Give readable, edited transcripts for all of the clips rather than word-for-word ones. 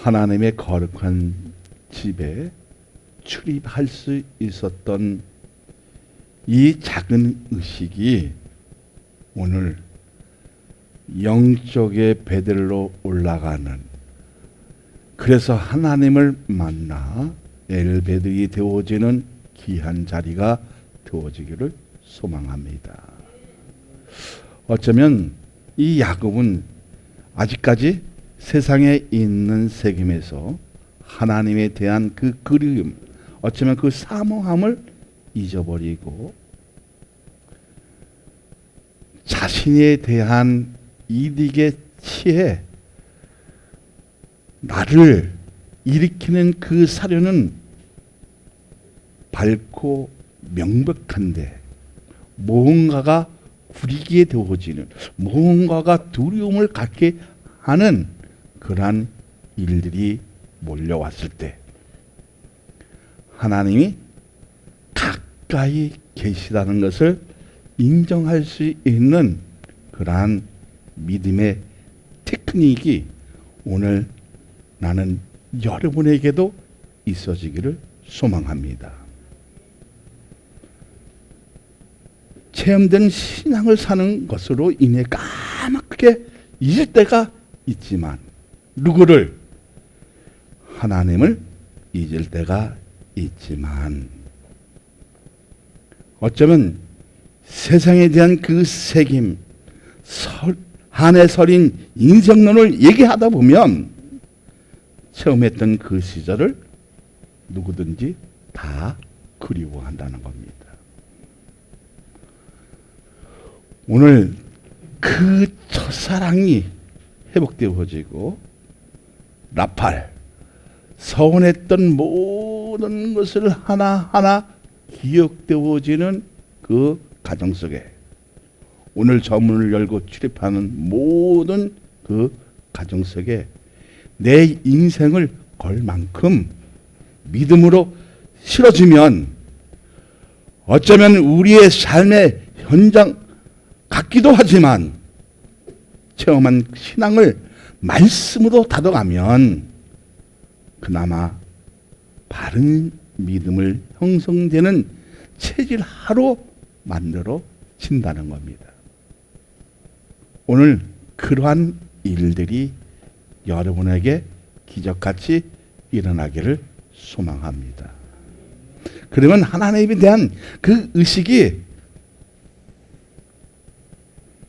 하나님의 거룩한 집에 출입할 수 있었던 이 작은 의식이 오늘 영적의 베델로 올라가는, 그래서 하나님을 만나 엘베들이 되어지는 귀한 자리가 되어지기를 소망합니다. 어쩌면 이 야곱은 아직까지 세상에 있는 세겜에서 하나님에 대한 그 그리움, 어쩌면 그 사모함을 잊어버리고 자신에 대한 이익에 취해 나를 일으키는 그 사료는 밝고 명백한데 무언가가 구리게 되어지는, 무언가가 두려움을 갖게 하는 그러한 일들이 몰려왔을 때 하나님이 가까이 계시다는 것을 인정할 수 있는 그러한 믿음의 테크닉이 오늘 나는 여러분에게도 있어지기를 소망합니다. 체험된 신앙을 사는 것으로 인해 까맣게 잊을 때가 있지만 누구를? 하나님을 잊을 때가 있지만 어쩌면 세상에 대한 그 새김, 한해 서린 인생론을 얘기하다 보면 처음 했던 그 시절을 누구든지 다 그리워한다는 겁니다. 오늘 그 첫사랑이 회복되어지고 라팔, 서운했던 모든 것을 하나하나 기억되어지는 그 가정 속에 오늘 저 문을 열고 출입하는 모든 그 가정 속에 내 인생을 걸 만큼 믿음으로 실어주면 어쩌면 우리의 삶의 현장 같기도 하지만 체험한 신앙을 말씀으로 다져가면 그나마 바른 믿음을 형성되는 체질하로 만들어진다는 겁니다. 오늘 그러한 일들이 여러분에게 기적같이 일어나기를 소망합니다. 그러면 하나님에 대한 그 의식이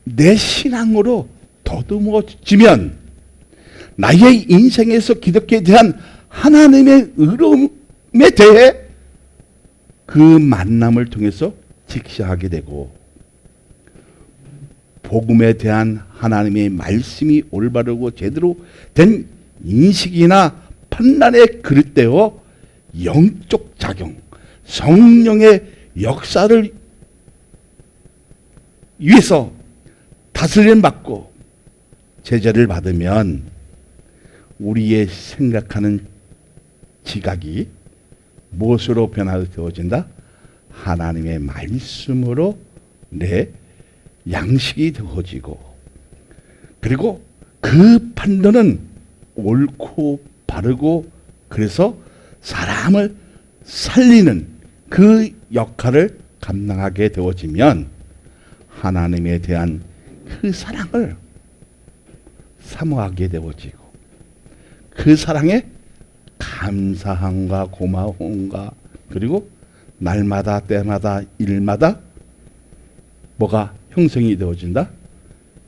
내 신앙으로 더듬어지면 나의 인생에서 기독교에 대한 하나님의 의로움에 대해 그 만남을 통해서 직시하게 되고 복음에 대한 하나님의 말씀이 올바르고 제대로 된 인식이나 판단에 그릇되어 영적 작용, 성령의 역사를 위해서 다스림 받고 제재를 받으면 우리의 생각하는 지각이 무엇으로 변화되어진다? 하나님의 말씀으로 내 양식이 되어지고, 그리고 그 판단은 옳고 바르고, 그래서 사람을 살리는 그 역할을 감당하게 되어지면 하나님에 대한 그 사랑을 사모하게 되어지고 그 사랑에 감사함과 고마움과 그리고 날마다 때마다 일마다 뭐가 형성이 되어진다?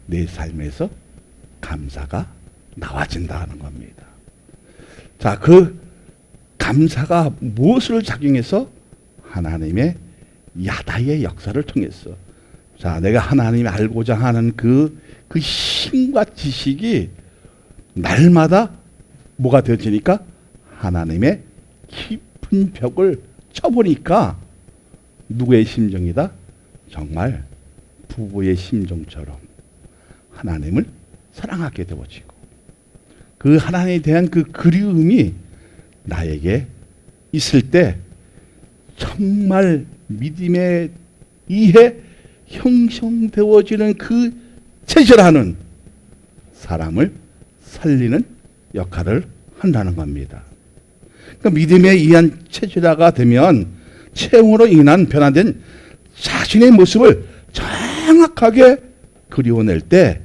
내 삶에서 감사가 나와진다는 겁니다. 자, 그 감사가 무엇을 작용해서? 하나님의 야다의 역사를 통해서. 자, 내가 하나님이 알고자 하는 그 힘과 지식이 날마다 뭐가 되어지니까 하나님의 깊은 벽을 쳐보니까 누구의 심정이다? 정말 부부의 심정처럼 하나님을 사랑하게 되어지고 그 하나님에 대한 그 그리움이 나에게 있을 때 정말 믿음에 의해 형성되어지는 그 체질하는 사람을 살리는 역할을 한다는 겁니다. 그러니까 믿음에 의한 체질화가 되면 체험으로 인한 변화된 자신의 모습을 정확하게 그려낼 때,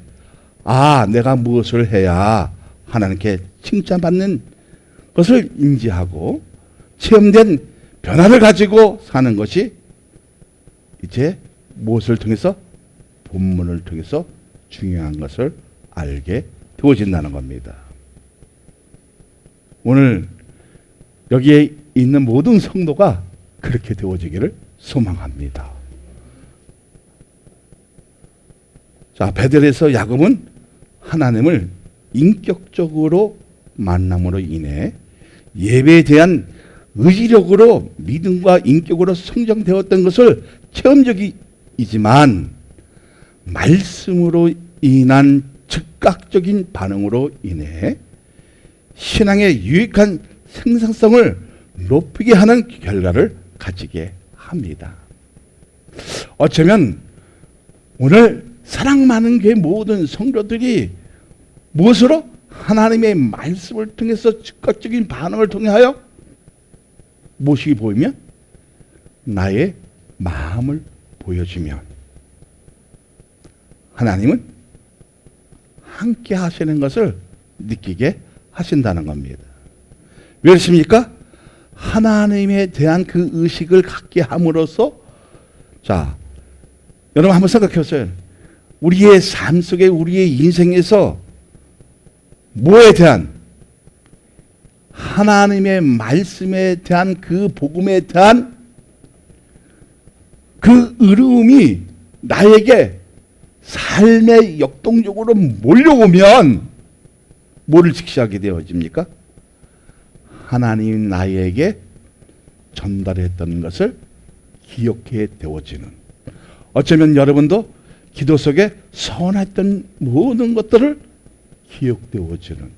아, 내가 무엇을 해야 하나님께 칭찬받는 것을 인지하고 체험된 변화를 가지고 사는 것이 이제 무엇을 통해서? 본문을 통해서 중요한 것을 알게 되어진다는 겁니다. 오늘 여기에 있는 모든 성도가 그렇게 되어지기를 소망합니다. 자, 베델에서 야곱은 하나님을 인격적으로 만남으로 인해 예배에 대한 의지력으로 믿음과 인격으로 성장되었던 것을 체험적이지만 말씀으로 인한 즉각적인 반응으로 인해 신앙의 유익한 생산성을 높이게 하는 결과를 가지게 합니다. 어쩌면 오늘 사랑 많은 교회 모든 성도들이 무엇으로? 하나님의 말씀을 통해서 즉각적인 반응을 통하여 무엇이 보이면? 나의 마음을 보여주면 하나님은 함께 하시는 것을 느끼게 하신다는 겁니다. 왜 그렇습니까? 하나님에 대한 그 의식을 갖게 함으로써, 자, 여러분 한번 생각해 보세요. 우리의 삶 속에, 우리의 인생에서 뭐에 대한, 하나님의 말씀에 대한 그 복음에 대한 그 의로움이 나에게 삶의 역동적으로 몰려오면 뭐를 직시하게 되어집니까? 하나님 나에게 전달했던 것을 기억해 되어지는, 어쩌면 여러분도 기도 속에 선했던 모든 것들을 기억되어지는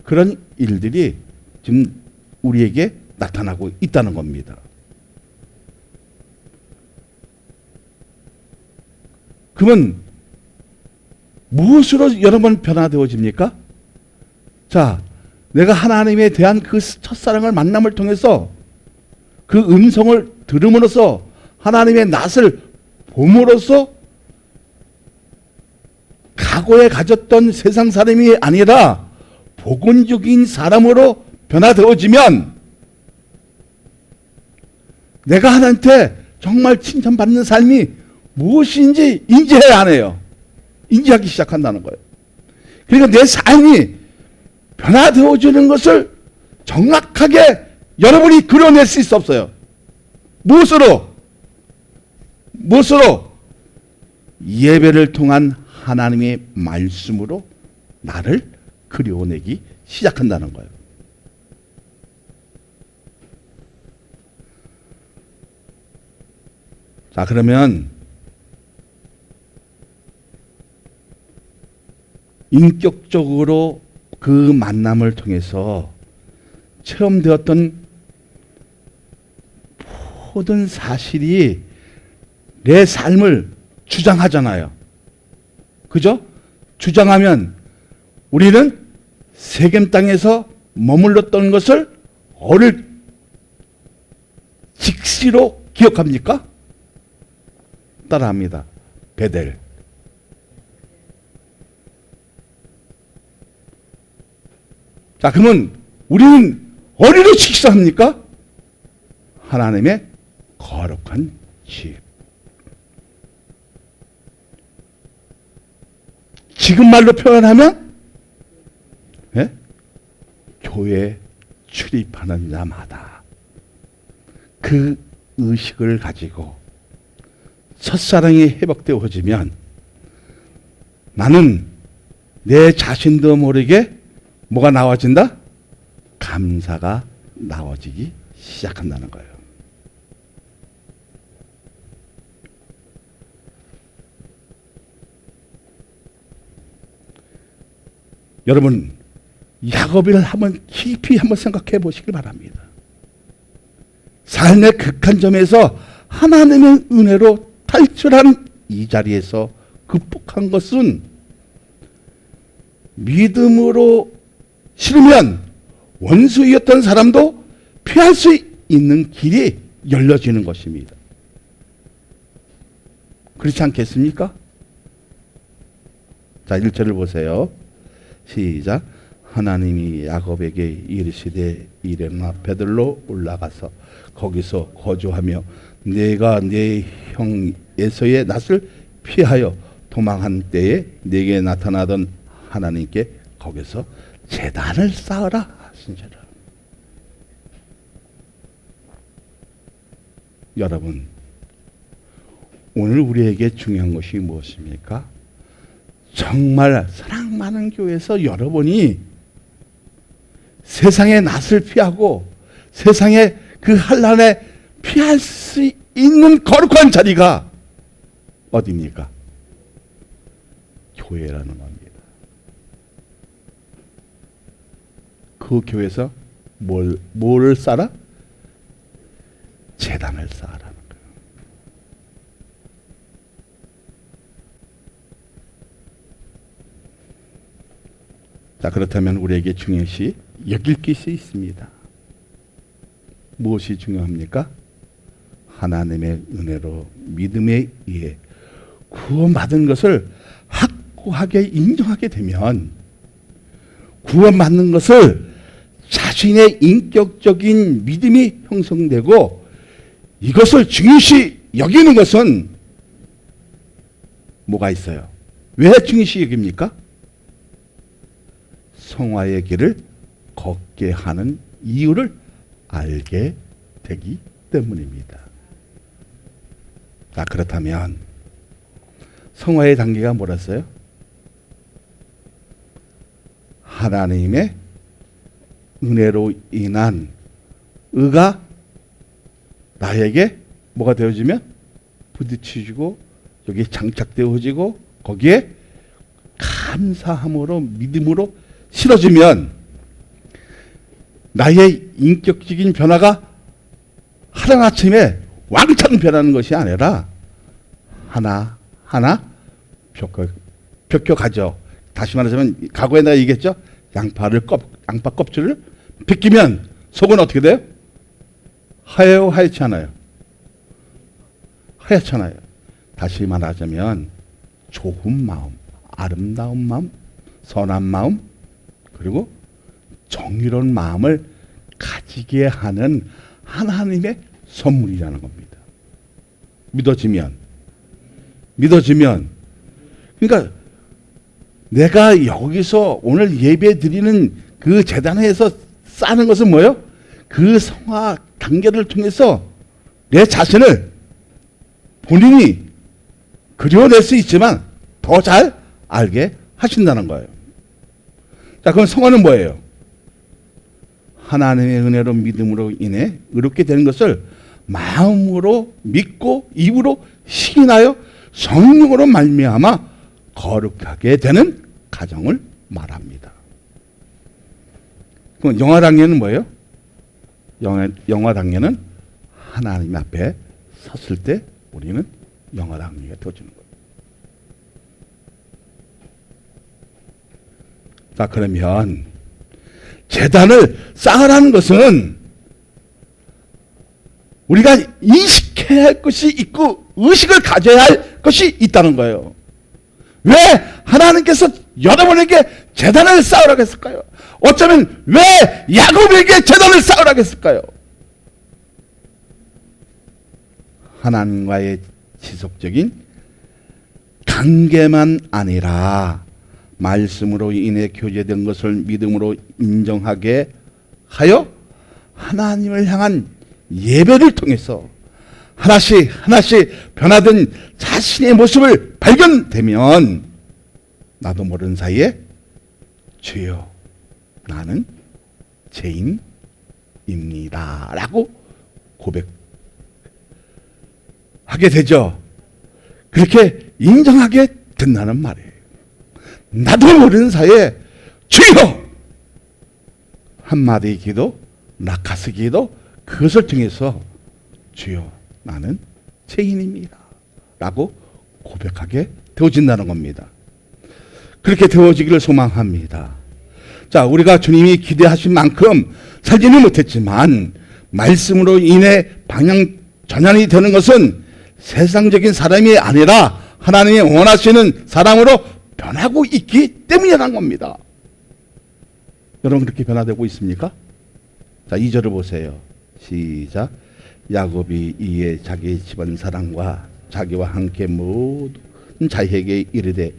그런 일들이 지금 우리에게 나타나고 있다는 겁니다. 그러면 무엇으로 여러분 변화되어집니까? 자, 내가 하나님에 대한 그 첫사랑을 만남을 통해서 그 음성을 들음으로써 하나님의 낯을 봄으로써 과거에 가졌던 세상 사람이 아니라 복음적인 사람으로 변화되어지면 내가 하나님한테 정말 칭찬받는 삶이 무엇인지 인지해야 하네요. 인지하기 시작한다는 거예요. 그러니까 내 삶이 변화되어지는 것을 정확하게 여러분이 그려낼 수 없어요. 무엇으로? 무엇으로? 예배를 통한 하나님의 말씀으로 나를 그려내기 시작한다는 거예요. 자, 그러면 인격적으로 그 만남을 통해서 체험되었던 모든 사실이 내 삶을 주장하잖아요. 그죠? 주장하면 우리는 세겜 땅에서 머물렀던 것을 어릴 직시로 기억합니까? 따라합니다. 베델. 자, 그러면 우리는 어디로 직시합니까? 하나님의 거룩한 집. 지금 말로 표현하면 교회 출입하는 자마다 그 의식을 가지고 첫사랑이 회복되어지면 나는 내 자신도 모르게 뭐가 나와진다? 감사가 나와지기 시작한다는 거예요. 여러분, 야곱을 한번 깊이 한번 생각해 보시길 바랍니다. 삶의 극한점에서 하나님의 은혜로 탈출한 이 자리에서 극복한 것은 믿음으로 싫으면 원수였던 사람도 피할 수 있는 길이 열려지는 것입니다. 그렇지 않겠습니까? 자, 1절을 보세요. 시작. 하나님이 야곱에게 이르시되 일어나 베들로 올라가서 거기서 거주하며 내가 네 형 에서의 낯을 피하여 도망한 때에 네게 나타나던 하나님께 거기서 제단을 쌓으라 하신지라. 여러분, 오늘 우리에게 중요한 것이 무엇입니까? 정말 사랑 많은 교회에서 여러분이 세상의 낯을 피하고 세상의 그 환난에 피할 수 있는 거룩한 자리가 어디입니까? 교회라는 겁니다. 그 교회에서 뭐를 쌓아? 제단을 쌓으라는 거예요. 자, 그렇다면 우리에게 중요시 여길 것이 있습니다. 무엇이 중요합니까? 하나님의 은혜로 믿음에 의해 구원받은 것을 확고하게 인정하게 되면 구원받는 것을 자신의 인격적인 믿음이 형성되고 이것을 중요시 여기는 것은 뭐가 있어요? 왜 중요시 여깁니까? 성화의 길을 걷게 하는 이유를 알게 되기 때문입니다. 자, 그렇다면 성화의 단계가 뭐랬어요? 하나님의 은혜로 인한 의가 나에게 뭐가 되어지면 부딪히고 여기 장착되어지고 거기에 감사함으로 믿음으로 실어지면 나의 인격적인 변화가 하루아침에 왕창 변하는 것이 아니라 하나하나 벽혀가죠. 다시 말하자면 과거에 내가 얘기했죠. 양파 껍질을 벗기면 속은 어떻게 돼요? 하얘요, 하얗지 않아요? 하얗잖아요. 다시 말하자면 좋은 마음, 아름다운 마음, 선한 마음, 그리고 정의로운 마음을 가지게 하는 하나님의 선물이라는 겁니다. 믿어지면 그러니까 내가 여기서 오늘 예배 드리는 그 제단에서 쌓는 것은 뭐예요? 그 성화 단계를 통해서 내 자신을 본인이 그려낼 수 있지만 더 잘 알게 하신다는 거예요. 자, 그럼 성화는 뭐예요? 하나님의 은혜로 믿음으로 인해 의롭게 되는 것을 마음으로 믿고 입으로 시인하여 성령으로 말미암아 거룩하게 되는 가정을 말합니다. 그럼 영화 단계는 뭐예요? 영화 단계는 하나님 앞에 섰을 때 우리는 영화 단계가 되어지는 거예요. 자, 그러면 제단을 쌓으라는 것은 우리가 인식해야 할 것이 있고 의식을 가져야 할 것이 있다는 거예요. 왜 하나님께서 여러분에게 제단을 쌓으라고 했을까요? 어쩌면 왜 야곱에게 제단을 쌓으라고 했을까요? 하나님과의 지속적인 관계만 아니라 말씀으로 인해 교제된 것을 믿음으로 인정하게 하여 하나님을 향한 예배를 통해서 하나씩 변화된 자신의 모습을 발견되면 나도 모르는 사이에 주여 나는 죄인입니다 라고 고백하게 되죠. 그렇게 인정하게 된다는 말이에요. 나도 모르는 사이에 주여 한마디 기도, 라카스 기도, 그것을 통해서 주여 나는 죄인입니다 라고 고백하게 되어진다는 겁니다. 그렇게 되어지기를 소망합니다. 자, 우리가 주님이 기대하신 만큼 살지는 못했지만 말씀으로 인해 방향 전환이 되는 것은 세상적인 사람이 아니라 하나님이 원하시는 사람으로 변하고 있기 때문이라는 겁니다. 여러분 그렇게 변화되고 있습니까? 자, 2절을 보세요. 시작. 야곱이 이에 자기 집안 사람과 자기와 함께 모든 자에게 이르되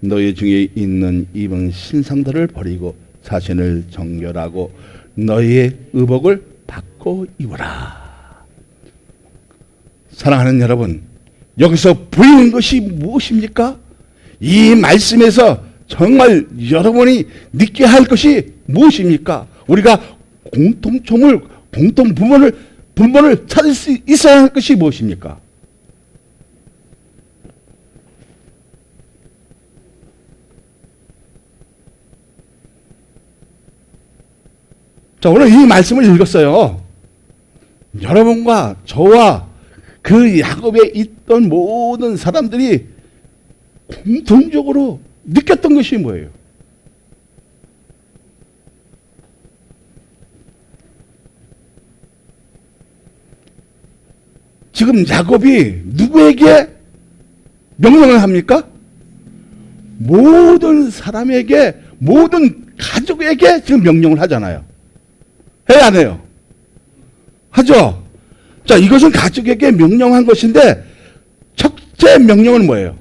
너희 중에 있는 이방 신상들을 버리고 자신을 정결하고 너희의 의복을 바꿔 입으라. 사랑하는 여러분, 여기서 보이는 것이 무엇입니까? 이 말씀에서 정말 여러분이 느껴야 할 것이 무엇입니까? 우리가 공통점을, 공통 분본을 찾을 수 있어야 할 것이 무엇입니까? 자, 오늘 이 말씀을 읽었어요. 여러분과 저와 그 야곱에 있던 모든 사람들이 공통적으로 느꼈던 것이 뭐예요? 지금 야곱이 누구에게 명령을 합니까? 모든 사람에게, 모든 가족에게 지금 명령을 하잖아요. 해야 안 해요? 하죠? 자, 이것은 가족에게 명령한 것인데 첫째 명령은 뭐예요?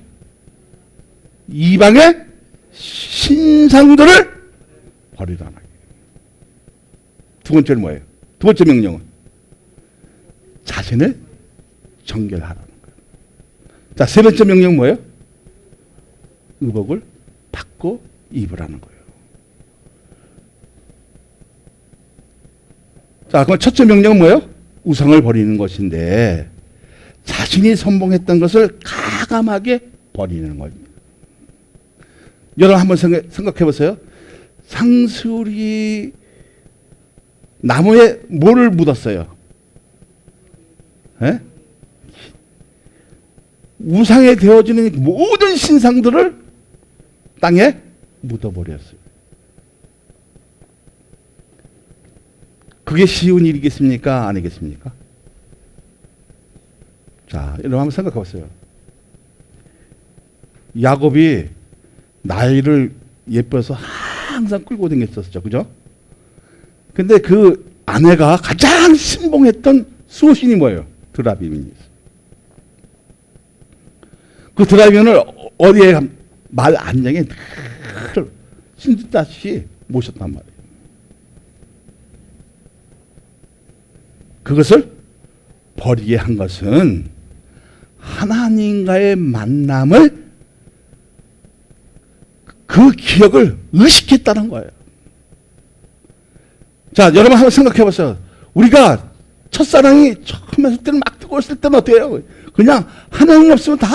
이방의 신상들을 버리라는 거예요. 두 번째는 뭐예요? 두 번째 명령은 자신을 정결하라는 거예요. 자, 세 번째 명령은 뭐예요? 의복을 바꿔 입으라는 거예요. 자, 그럼 첫째 명령은 뭐예요? 우상을 버리는 것인데 자신이 선봉했던 것을 가감하게 버리는 겁니다. 여러분 한번 생각해 보세요. 상수리 나무에 뭐를 묻었어요? 에? 우상에 되어지는 모든 신상들을 땅에 묻어버렸어요. 그게 쉬운 일이겠습니까? 아니겠습니까? 자, 여러분 한번 생각해 보세요. 야곱이 나이를 예뻐서 항상 끌고 다녔었죠. 그죠? 근데 그 아내가 가장 신봉했던 수호신이 뭐예요? 드라빔입니다. 그 드라빔을 어디에 말 안장에 늘 신듯다시 모셨단 말이에요. 그것을 버리게 한 것은 하나님과의 만남을, 그 기억을 의식했다는 거예요. 자, 여러분 한번 생각해 보세요. 우리가 첫사랑이 처음 했을 때는 막 뜨거웠을 때는 어때요? 그냥 하나님 없으면 다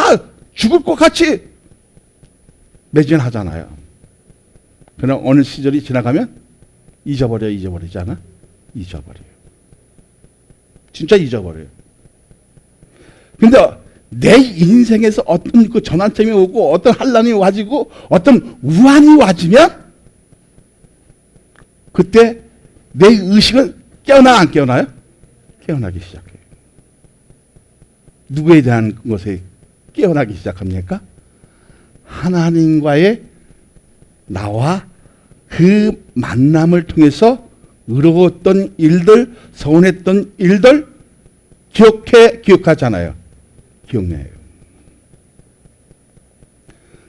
죽을 것 같이 매진하잖아요. 그러나 어느 시절이 지나가면 잊어버리지 않아? 잊어버려요. 진짜 잊어버려요. 근데 내 인생에서 어떤 그 전환점이 오고 어떤 환란이 와지고 어떤 우환이 와지면 그때 내 의식은 깨어나 안 깨어나요? 깨어나기 시작해요. 누구에 대한 것에 깨어나기 시작합니까? 하나님과의 나와 그 만남을 통해서 의로웠던 일들, 서운했던 일들 기억하잖아요. 기억내요.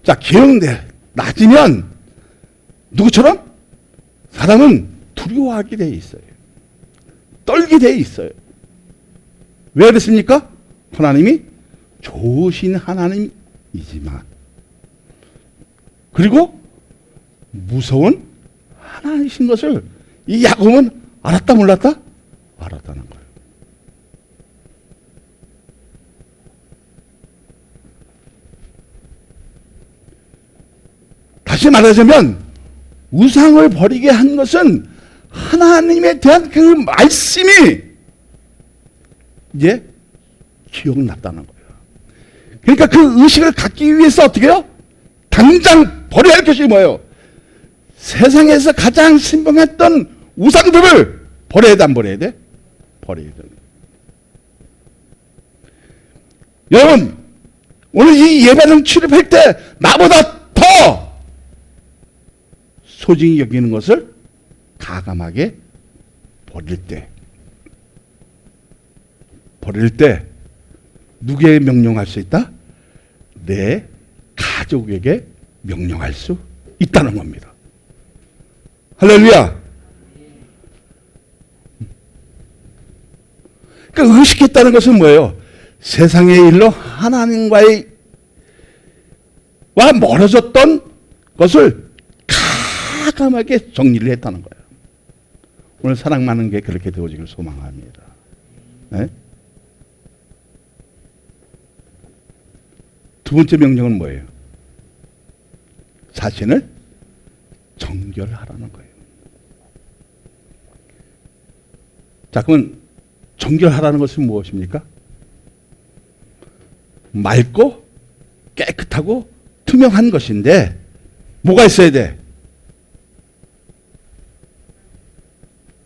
자, 낮으면 누구처럼? 사람은 두려워하게 돼 있어요. 떨게 돼 있어요. 왜 그랬습니까? 하나님이 좋으신 하나님이지만, 그리고 무서운 하나님이신 것을 이 야곱은 알았다 몰랐다? 알았다는 거예요. 다시 말하자면 우상을 버리게 한 것은 하나님에 대한 그 말씀이 이제 기억났다는 거예요. 그러니까 그 의식을 갖기 위해서 어떻게 해요? 당장 버려야 할 것이 뭐예요? 세상에서 가장 신봉했던 우상들을 버려야 돼, 안 버려야 돼? 버려야 돼. 여러분, 오늘 이 예배당 출입할 때 나보다 더 소중히 여기는 것을 가감하게 버릴 때 누구에게 명령할 수 있다? 내 가족에게 명령할 수 있다는 겁니다. 할렐루야. 그러니까 의식했다는 것은 뭐예요? 세상의 일로 하나님과의 와 멀어졌던 것을 가감하게 정리를 했다는 거예요. 오늘 사랑 많은 게 그렇게 되어지길 소망합니다. 네? 두 번째 명령은 뭐예요? 자신을 정결하라는 거예요. 자, 그러면 정결하라는 것은 무엇입니까? 맑고 깨끗하고 투명한 것인데 뭐가 있어야 돼?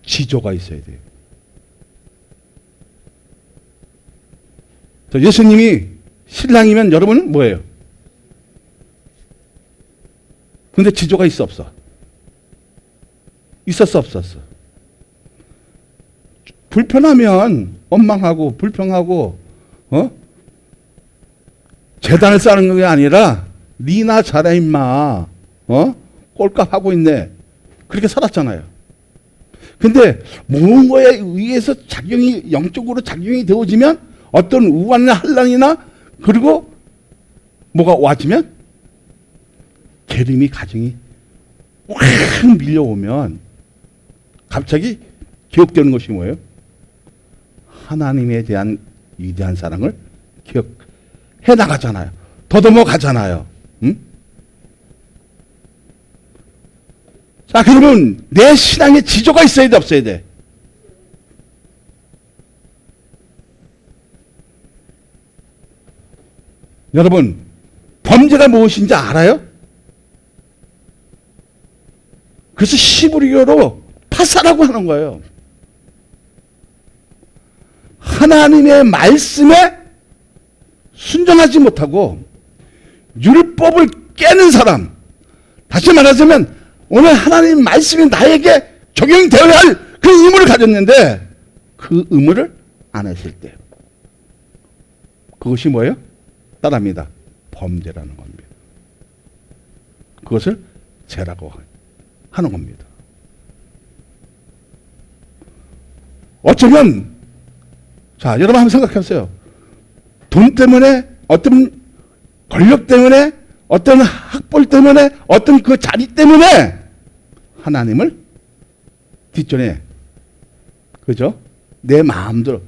지조가 있어야 돼요. 예수님이 신랑이면 여러분은 뭐예요? 근데 지조가 있어 없어? 있었어 없었어? 불편하면 원망하고 불평하고 재단을 쌓는 게 아니라 니나 잘해 임마 꼴값 하고 있네 그렇게 살았잖아요. 근데 무언가에 의해서 영적으로 작용이 되어지면 어떤 우환이나 한란이나 그리고 뭐가 와지면 계림이 가정이 확 밀려오면 갑자기 기억되는 것이 뭐예요? 하나님에 대한 위대한 사랑을 기억해 나가잖아요. 더듬어 가잖아요. 응? 자, 그러면 내 신앙에 지조가 있어야 돼, 없어야 돼? 여러분, 범죄가 무엇인지 알아요? 그래서 히브리어로 파사라고 하는 거예요. 하나님의 말씀에 순종하지 못하고 율법을 깨는 사람, 다시 말하자면 오늘 하나님 말씀이 나에게 적용되어야 할 그 의무를 가졌는데 그 의무를 안 했을 때 그것이 뭐예요? 따라합니다. 범죄라는 겁니다. 그것을 죄라고 하는 겁니다. 어쩌면 자, 여러분 한번 생각해보세요. 돈 때문에 어떤 권력 때문에 어떤 학벌 때문에 어떤 그 자리 때문에 하나님을 뒷전에 그죠? 내 마음대로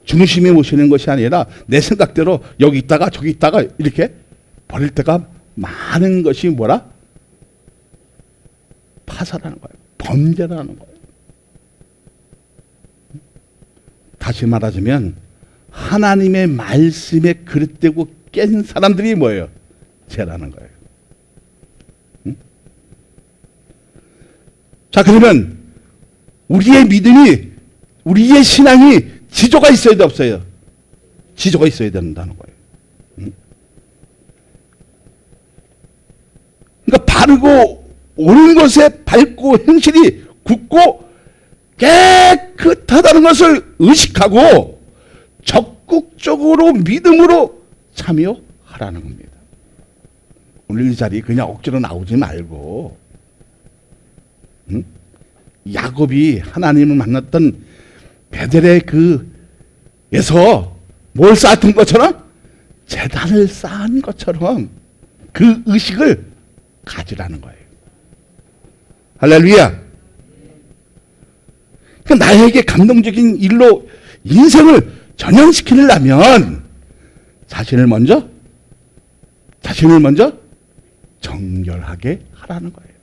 중심에 모시는 것이 아니라 내 생각대로 여기 있다가 저기 있다가 이렇게 버릴 때가 많은 것이 뭐라? 파사라는 거예요. 범죄라는 거예요. 다시 말하자면 하나님의 말씀에 그릇되고 깬 사람들이 뭐예요? 죄라는 거예요. 응? 자, 그러면 우리의 믿음이 우리의 신앙이 지조가 있어야 돼 없어요? 지조가 있어야 된다는 거예요. 응? 그러니까 바르고 옳은 것에 밝고 행실이 굳고 깨끗하다는 것을 의식하고 적극적으로 믿음으로 참여하라는 겁니다. 오늘 이 자리에 그냥 억지로 나오지 말고 응? 야곱이 하나님을 만났던 베델의 그에서 뭘 쌓았던 것처럼 제단을 쌓은 것처럼 그 의식을 가지라는 거예요. 할렐루야. 그러니까 나에게 감동적인 일로 인생을 전향시키려면 자신을 먼저 정결하게 하라는 거예요.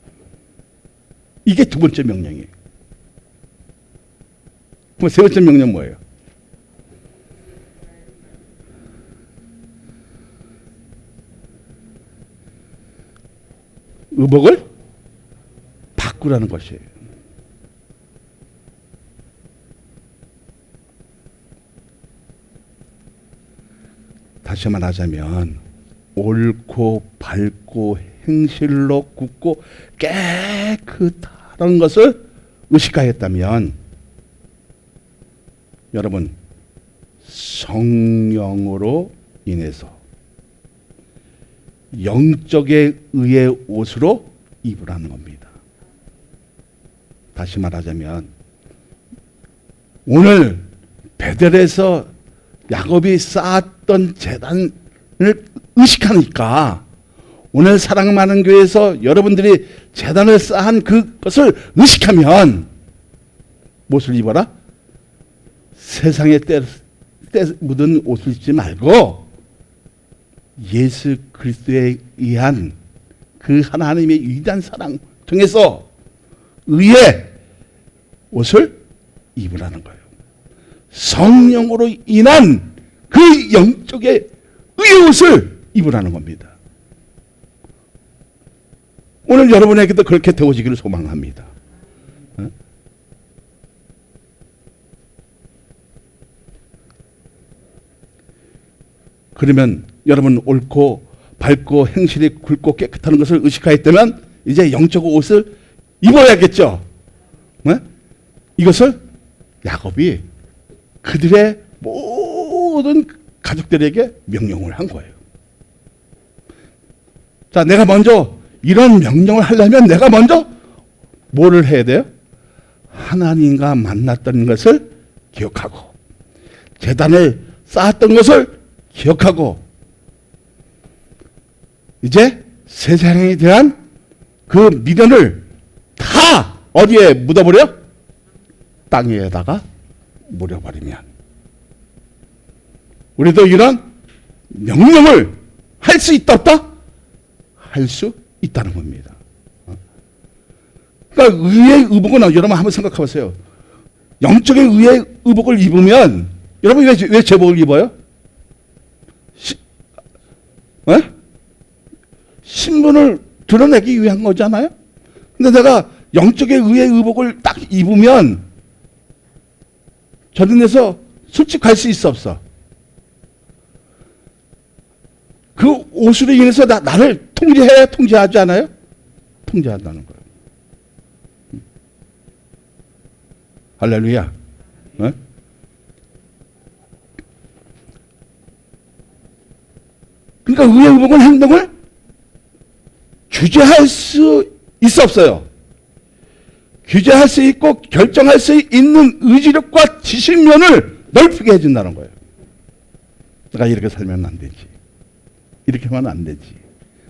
이게 두 번째 명령이에요. 그럼 세 번째 명령 뭐예요? 의복을 바꾸라는 것이에요. 다시 말하자면 옳고 밝고 행실로 굳고 깨끗하다는 것을 의식하였다면 여러분 성령으로 인해서 영적의 의의 옷으로 입으라는 겁니다. 다시 말하자면 오늘 베델에서 야곱이 쌓았던 제단을 의식하니까 오늘 사랑 많은 교회에서 여러분들이 제단을 쌓은 그것을 의식하면 무엇을 입어라? 세상에 때 묻은 옷을 입지 말고 예수 그리스도에 의한 그 하나님의 위대한 사랑 통해서 의의 옷을 입으라는 거예요. 성령으로 인한 그 영적의 의의 옷을 입으라는 겁니다. 오늘 여러분에게도 그렇게 되어지기를 소망합니다. 그러면 여러분 옳고 밝고 행실이 굵고 깨끗한 것을 의식하였다면 이제 영적 옷을 입어야겠죠. 네? 이것을 야곱이 그들의 모든 가족들에게 명령을 한 거예요. 자, 내가 먼저 이런 명령을 하려면 내가 먼저 뭐를 해야 돼요? 하나님과 만났던 것을 기억하고 제단을 쌓았던 것을 기억하고 이제 세상에 대한 그 미련을 다 어디에 묻어버려? 땅에다가 묻어버리면 우리도 이런 명령을 할 수 있다 없다? 할 수 있다는 겁니다. 그러니까 의의 의복은 여러분 한번 생각해 보세요. 영적인 의의 의복을 입으면 여러분 왜 제복을 입어요? 신분을 드러내기 위한 거잖아요. 근데 내가 영적의 의의 의복을 딱 입으면 저런 데서 솔직할 수 있어 없어? 그 옷으로 인해서 나를 통제하지 않아요? 통제한다는 거예요. 할렐루야. 네? 그러니까 의의 의복은 행동을 규제할 수 있어 없어요? 규제할 수 있고 결정할 수 있는 의지력과 지식면을 넓히게 해준다는 거예요. 내가 이렇게 살면 안 되지. 이렇게 하면 안 되지.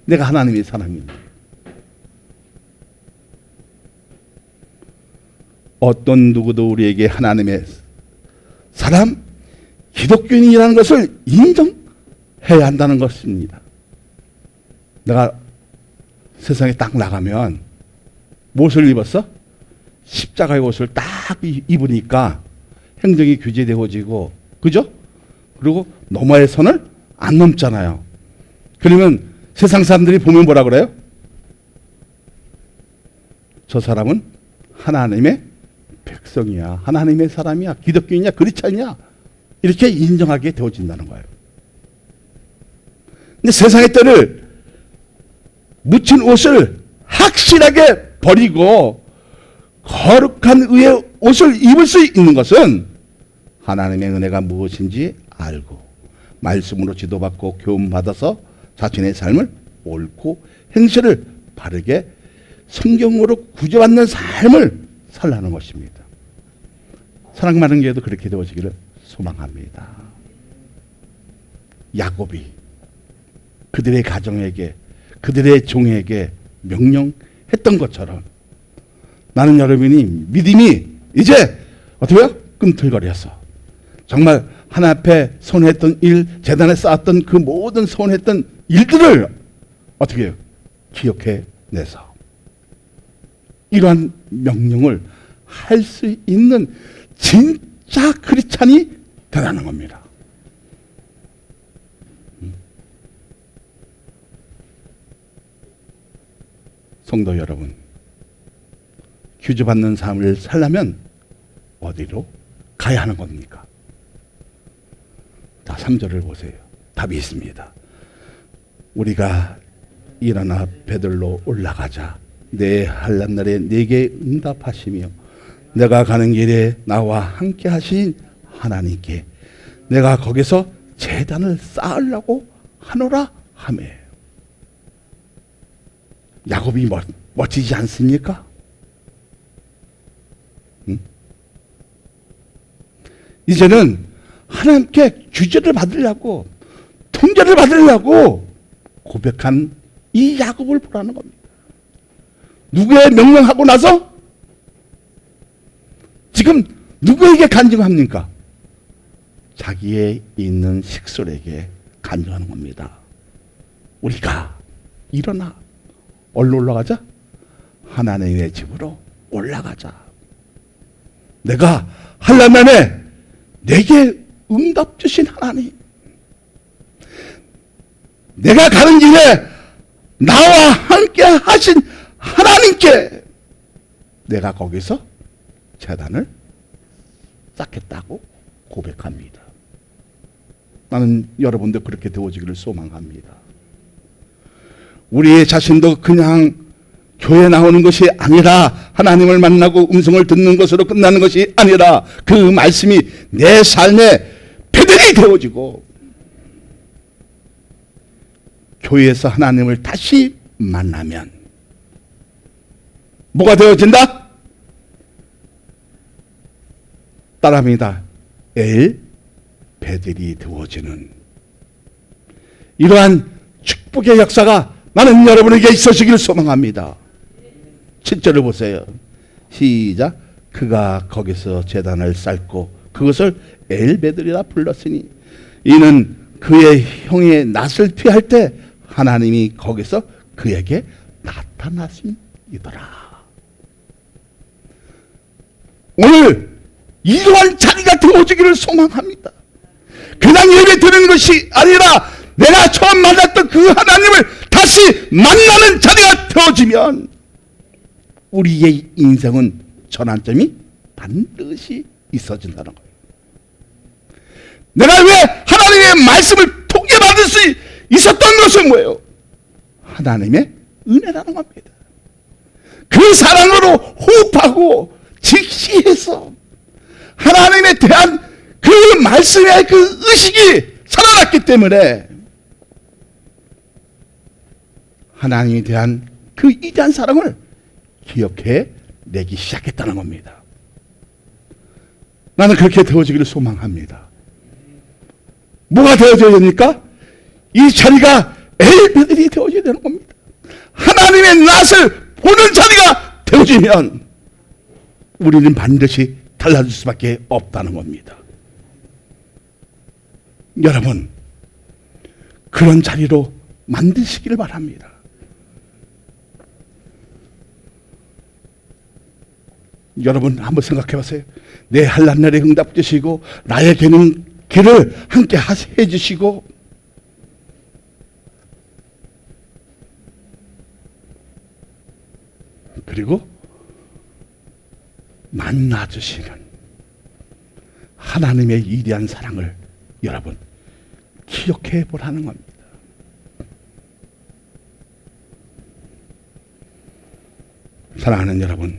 내가 하나님의 사랑인데. 어떤 누구도 우리에게 하나님의 사람, 기독교인이라는 것을 인정해야 한다는 것입니다. 내가 세상에 딱 나가면 무엇을 입었어? 십자가의 옷을 딱 입으니까 행정이 규제되어지고, 그죠? 그리고 너머의 선을 안 넘잖아요. 그러면 세상 사람들이 보면 뭐라 그래요? 저 사람은 하나님의 백성이야. 하나님의 사람이야. 기독교인이야. 그렇지 않냐? 이렇게 인정하게 되어진다는 거예요. 근데 세상의 때를 묻힌 옷을 확실하게 버리고 거룩한 의의 옷을 입을 수 있는 것은 하나님의 은혜가 무엇인지 알고 말씀으로 지도받고 교훈받아서 자신의 삶을 옳고 행실을 바르게 성경으로 구제받는 삶을 살라는 것입니다. 사랑 많은 교회도 그렇게 되어지기를 소망합니다. 야곱이 그들의 가정에게 그들의 종에게 명령했던 것처럼 나는 여러분이 믿음이 이제 어떻게 해요? 꿈틀거려서 정말 하나님 앞에 선했던 일, 제단에 쌓았던 그 모든 선했던 일들을 어떻게 해요? 기억해내서 이러한 명령을 할 수 있는 진짜 크리스찬이 되라는 겁니다. 성도 여러분, 규제받는 삶을 살려면 어디로 가야 하는 겁니까? 자, 3절을 보세요. 답이 있습니다. 우리가 일어나 베들로 올라가자. 내 한란 날에 내게 응답하시며 내가 가는 길에 나와 함께 하신 하나님께 내가 거기서 제단을 쌓으려고 하노라 하매. 야곱이 멋지지 않습니까? 응? 이제는 하나님께 규제를 받으려고, 통제를 받으려고 고백한 이 야곱을 보라는 겁니다. 누구의 명령하고 나서 지금 누구에게 간증합니까? 자기의 있는 식솔에게 간증하는 겁니다. 우리가 일어나 얼로 올라가자? 하나님의 집으로 올라가자. 내가 한란날에 내게 응답 주신 하나님, 내가 가는 길에 나와 함께 하신 하나님께 내가 거기서 제단을 쌓겠다고 고백합니다. 나는 여러분도 그렇게 되어지기를 소망합니다. 우리의 자신도 그냥 교회 나오는 것이 아니라 하나님을 만나고 음성을 듣는 것으로 끝나는 것이 아니라 그 말씀이 내 삶의 배들이 되어지고 교회에서 하나님을 다시 만나면 뭐가 되어진다? 따라합니다. 배들이 되어지는 이러한 축복의 역사가 나는 여러분에게 있으시기를 소망합니다. 7절을 보세요. 시작. 그가 거기서 제단을 쌓고 그것을 엘베들이라 불렀으니 이는 그의 형의 낯을 피할 때 하나님이 거기서 그에게 나타나심이더라. 오늘 이러한 자리가 되어지기를 소망합니다. 그냥 예배 드리는 것이 아니라 내가 처음 만났던 그 하나님을 다시 만나는 자리가 되어지면 우리의 인생은 전환점이 반드시 있어진다는 거예요. 내가 왜 하나님의 말씀을 통제받을 수 있었던 것은 뭐예요? 하나님의 은혜라는 겁니다. 그 사랑으로 호흡하고 직시해서 하나님에 대한 그 말씀의 그 의식이 살아났기 때문에 하나님에 대한 그 위대한 사랑을 기억해 내기 시작했다는 겁니다. 나는 그렇게 되어지기를 소망합니다. 뭐가 되어져야 됩니까? 이 자리가 엘베들이 되어져야 되는 겁니다. 하나님의 낯을 보는 자리가 되어지면 우리는 반드시 달라질 수밖에 없다는 겁니다. 여러분, 그런 자리로 만드시기를 바랍니다. 여러분 한번 생각해 보세요. 내 한란날에 응답 주시고 나의 되는 길을 함께 해주시고 그리고 만나주시는 하나님의 위대한 사랑을 여러분 기억해 보라는 겁니다. 사랑하는 여러분,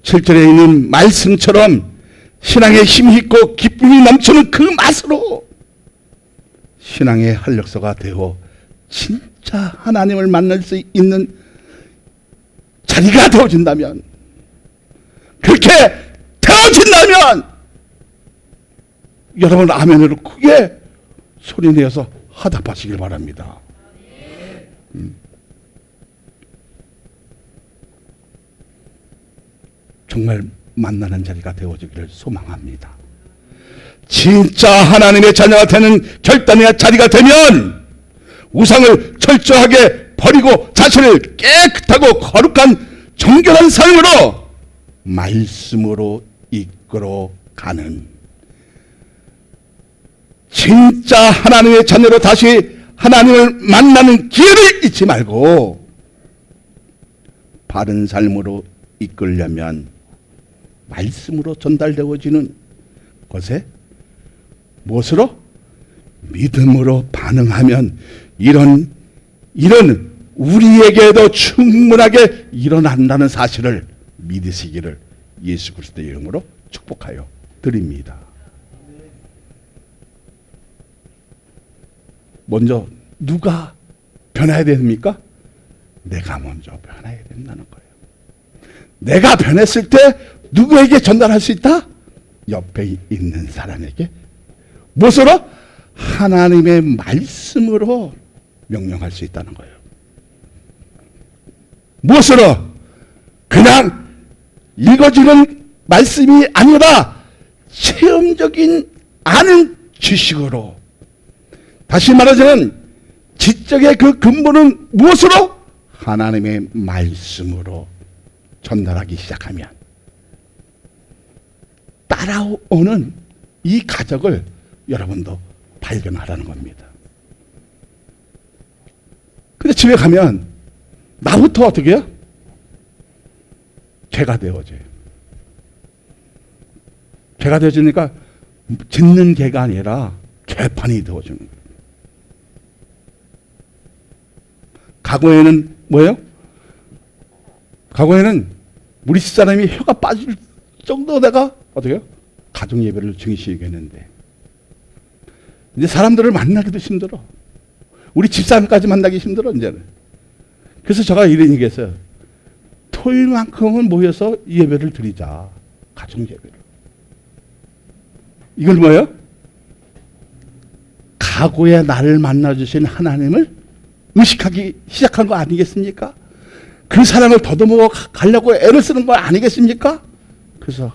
7절에 있는 말씀처럼 신앙에 힘이 있고 기쁨이 넘치는 그 맛으로 신앙의 활력소가 되어 진짜 하나님을 만날 수 있는 자리가 되어진다면, 그렇게 되어진다면 여러분 아멘으로 크게 소리내어서 화답하시길 바랍니다. 정말 만나는 자리가 되어지기를 소망합니다. 진짜 하나님의 자녀가 되는 결단의 자리가 되면 우상을 철저하게 버리고 자신을 깨끗하고 거룩한 정결한 삶으로 말씀으로 이끌어가는 진짜 하나님의 자녀로 다시 하나님을 만나는 기회를 잊지 말고 바른 삶으로 이끌려면 말씀으로 전달되어지는 것에 무엇으로? 믿음으로 반응하면 이런 우리에게도 충분하게 일어난다는 사실을 믿으시기를 예수 그리스도의 이름으로 축복하여 드립니다. 먼저 누가 변해야 됩니까? 내가 먼저 변해야 된다는 거예요. 내가 변했을 때 누구에게 전달할 수 있다? 옆에 있는 사람에게. 무엇으로? 하나님의 말씀으로 명령할 수 있다는 거예요. 무엇으로? 그냥 읽어지는 말씀이 아니라 체험적인 아는 지식으로. 다시 말하자면 지적의 그 근본은 무엇으로? 하나님의 말씀으로 전달하기 시작하면 따라오는 이 가적을 여러분도 발견하라는 겁니다. 근데 집에 가면 나부터 어떻게 해요? 개가 되어져요. 개가 되어지니까 짖는 개가 아니라 개판이 되어지는 거예요. 과거에는 뭐예요? 과거에는 우리 집사람이 혀가 빠질 정도 내가 어떻게 해요? 가정 예배를 중시하게 했는데 이제 사람들을 만나기도 힘들어. 우리 집사람까지 만나기 힘들어 이제는. 그래서 제가 이런 얘기했어요. 토요일만큼은 모여서 예배를 드리자. 가정 예배를. 이건 뭐예요? 과거에 나를 만나주신 하나님을 의식하기 시작한 거 아니겠습니까? 그 사랑을 더듬어 가려고 애를 쓰는 거 아니겠습니까? 그래서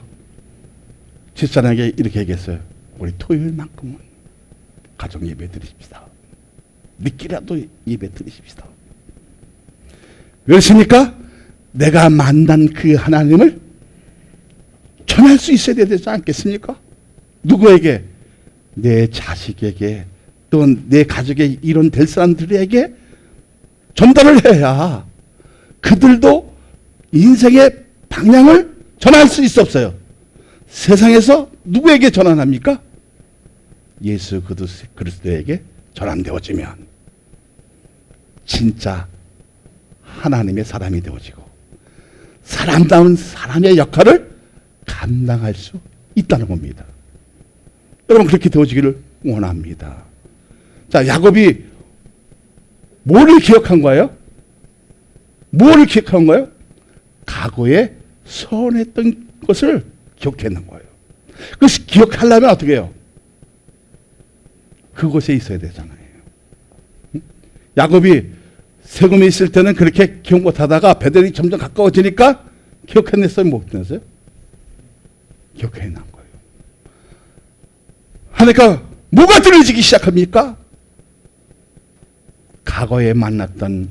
집사람에게 이렇게 얘기했어요. 우리 토요일만큼은 가정 예배 드리십시다. 늦게라도 예배 드리십시다. 왜십니까? 내가 만난 그 하나님을 전할 수 있어야 되지 않겠습니까? 누구에게? 내 자식에게 또 내 가족의 이런 될 사람들에게 전달을 해야 그들도 인생의 방향을 전할 수 있었어요. 세상에서 누구에게 전환합니까? 예수 그리스도에게 전환되어지면 진짜 하나님의 사람이 되어지고 사람다운 사람의 역할을 감당할 수 있다는 겁니다. 여러분 그렇게 되어지기를 원합니다. 자, 야곱이 뭐를 기억한 거예요? 뭐를 기억한 거예요? 과거에 서운했던 것을 기억했는 거예요. 그것을 기억하려면 어떻게 해요? 그곳에 있어야 되잖아요. 야곱이 세금에 있을 때는 그렇게 기억 못하다가 베델이 점점 가까워지니까 기억해냈어요? 못 했어요? 기억해낸 거예요. 하니까 뭐가 들려지기 시작합니까? 과거에 만났던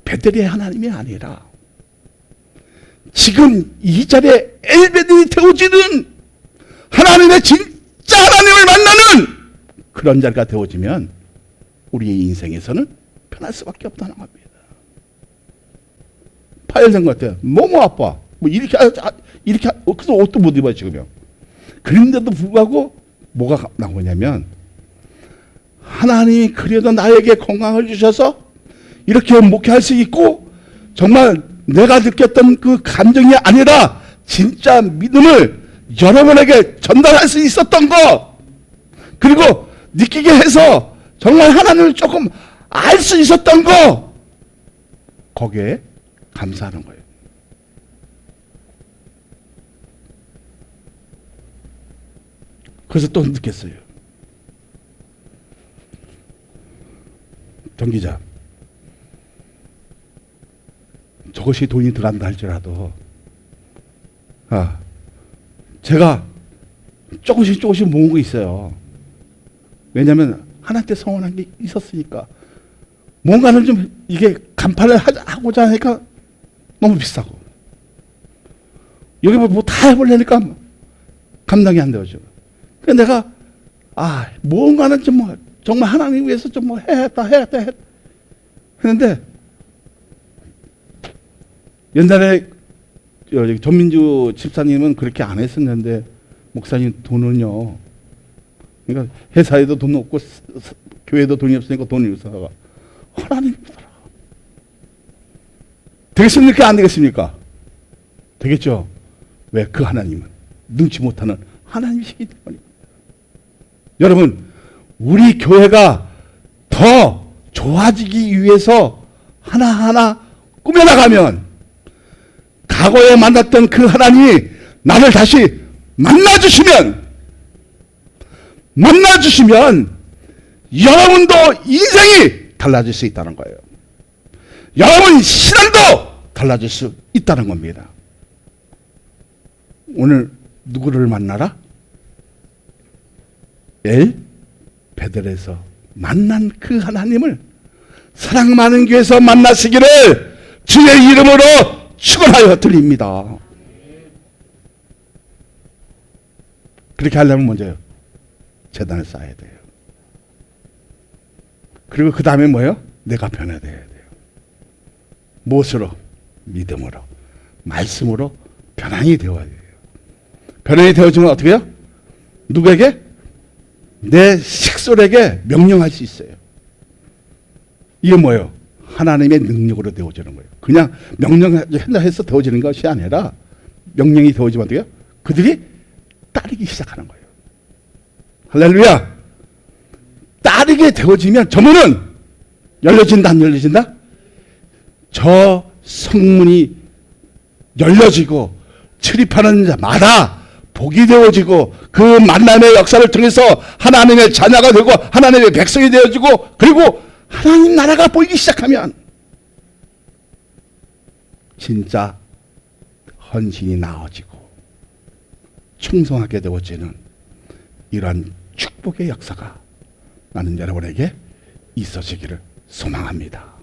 베델의 하나님이 아니라 지금 이 자리에 엘베델이 되어지는 하나님의 진짜 하나님을 만나는 그런 자리가 되어지면 우리의 인생에서는 편할 수밖에 없다는 겁니다. 파열된 것 같아요. 너무 아파. 뭐 이렇게 그래서 옷도 못 입어요 지금요. 그런데도 불구하고 뭐가 나오냐면 하나님이 그래도 나에게 건강을 주셔서 이렇게 목회할 수 있고 정말 내가 느꼈던 그 감정이 아니라 진짜 믿음을 여러분에게 전달할 수 있었던 거 그리고 느끼게 해서 정말 하나님을 조금 알 수 있었던 거 거기에 감사하는 거예요. 그래서 또 느꼈어요. 정기자 저것이 돈이 들어간다 할지라도 제가 조금씩 모은 거 있어요. 왜냐하면 하나님께 서운한 게 있었으니까 뭔가를 좀 이게 간판을 하고자 하니까 너무 비싸고 여기 뭐 다 해보려니까 감당이 안 되어져. 그래서 내가 뭔가는 좀 정말 하나님 위해서 좀 해야겠다 했는데 옛날에 전민주 집사님은 그렇게 안 했었는데 목사님 돈은요. 그러니까 회사에도 돈 없고 교회도 돈이 없으니까 돈이 없어가 하나님이더라. 되겠습니까? 안 되겠습니까? 되겠죠. 왜? 그 하나님은 능치 못하는 하나님이시기 때문입니다. 여러분, 우리 교회가 더 좋아지기 위해서 하나하나 꾸며나가면 과거에 만났던 그 하나님이 나를 다시 만나주시면 여러분도 인생이 달라질 수 있다는 거예요. 여러분 신앙도 달라질 수 있다는 겁니다. 오늘 누구를 만나라? 베들에서 만난 그 하나님을 사랑 많은 교회에서 만나시기를 주의 이름으로 축원하여 드립니다. 그렇게 하려면 먼저요, 재단을 쌓아야 돼요. 그리고 그 다음에 뭐예요? 내가 변화되어야 돼요. 무엇으로? 믿음으로, 말씀으로 변환이 되어야 돼요. 변환이 되어지면 어떻게 해요? 누구에게? 내 식솔에게 명령할 수 있어요. 이게 뭐예요? 하나님의 능력으로 되어지는 거예요. 그냥 명령해서 되어지는 것이 아니라 명령이 되어지면 어떻게 해요? 그들이 따르기 시작하는 거예요. 할렐루야! 따르게 되어지면 저 문은 열려진다, 안 열려진다? 저 성문이 열려지고 출입하는 자마다 복이 되어지고 그 만남의 역사를 통해서 하나님의 자녀가 되고 하나님의 백성이 되어지고 그리고 하나님 나라가 보이기 시작하면 진짜 헌신이 나아지고 충성하게 되어지는 이러한 축복의 역사가 나는 여러분에게 있어지기를 소망합니다.